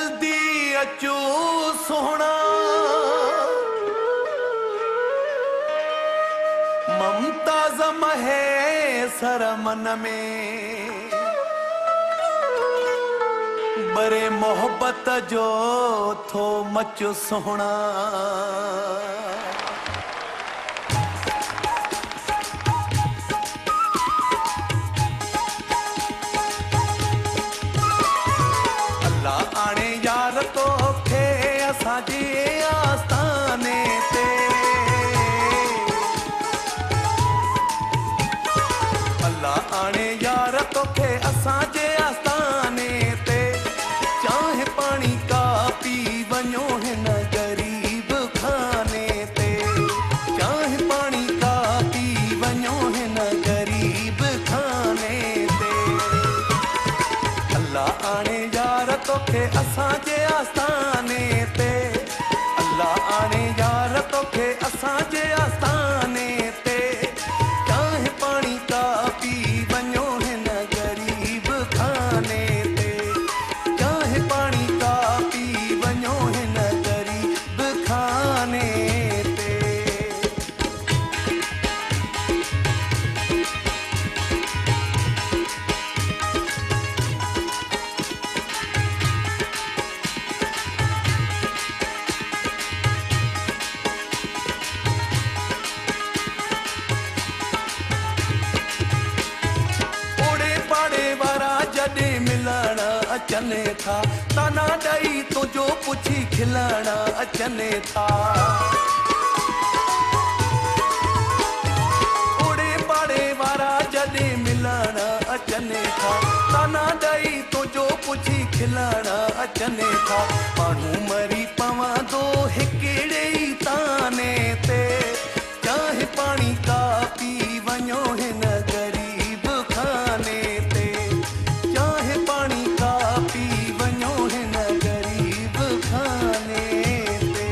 जल्दी अचो सोहना ममताज महेसर मन में बरे मोहब्बत जो थो मचो सोहना अल्लाह आने यार तो खे असांजे आस्थाने ते अल्लाह आने यार तो खे असांजे आस्थाने ते चाहे पानी का पी वञो हिन गरीब खाने ते चाहे पानी का पी वञो हिन गरीब खाने ते अल्लाह आने यार तोखे असांजे आस्थाने ते अल्लाह आने यार तोखे असांजे आस्थाने ते चाहे पानी का पी वञो हिन गरीब खाने ते चाहे पानी का पी वञो हिन गरीब खाने ते अचने था ताना ॾई तुझो पुछी खिलणा अचने था ओड़े पाड़े वारा जॾहिं मिलण अचने था ताना ॾई तुझो पुछी खिलणा अचने था माण्हू मरी पवंदो हिकिड़े ई ताने ते चाहे पाणी का पी वञो हिन गरीब खाने ते चाहे पाणी का पी वञो हिन गरीब खाने ते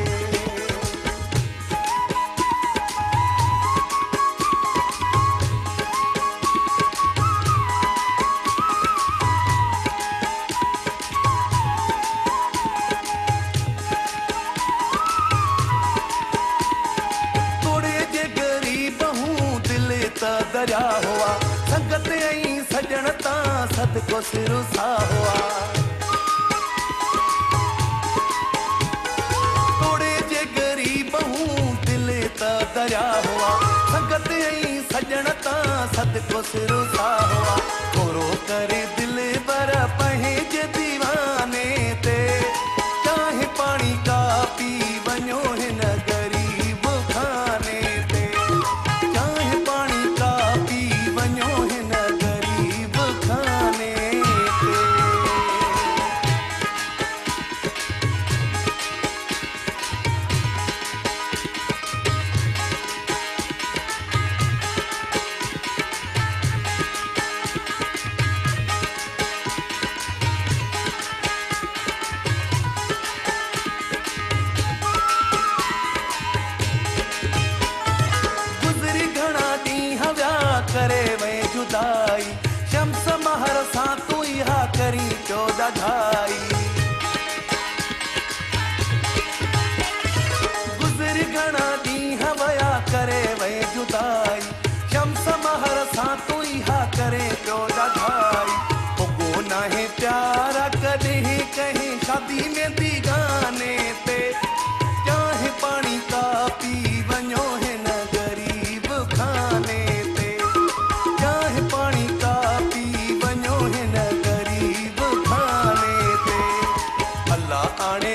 तोड़े जे गरीब हूँ दिल त दरिया हुआ संगत ऐं सजण तां सदको सिरो सा हुआ तोड़े जे गरीब हूँ दिल त दरिया हुआ संगत ऐं सजण तां सदको सिरो सा हुआ थोरो करे दिल बर पंहिंजे दीवाने ते चाहे पाणी का पी वञो हिन गरीब खाने ते चाहे पाणी का पी वञो हिन गरीब खाने ते गुज़री घणा ॾींहं विया करे वे जुदाई शम्स महर सां तूं इहा करी चोदा ढाई गुज़री घणा ॾींहं विया करे वे जुदाई शम्स महर सां तूं इहा करे चोदा ढाई पुगो नाहे प्यार कॾहिं कंहिं शादी में दी गाने ते चाहे पाणी का पी वञो हिन गरीब खाने ते चाहे पाणी का पी वञो हिन गरीब खाने ते अल्लाह आणे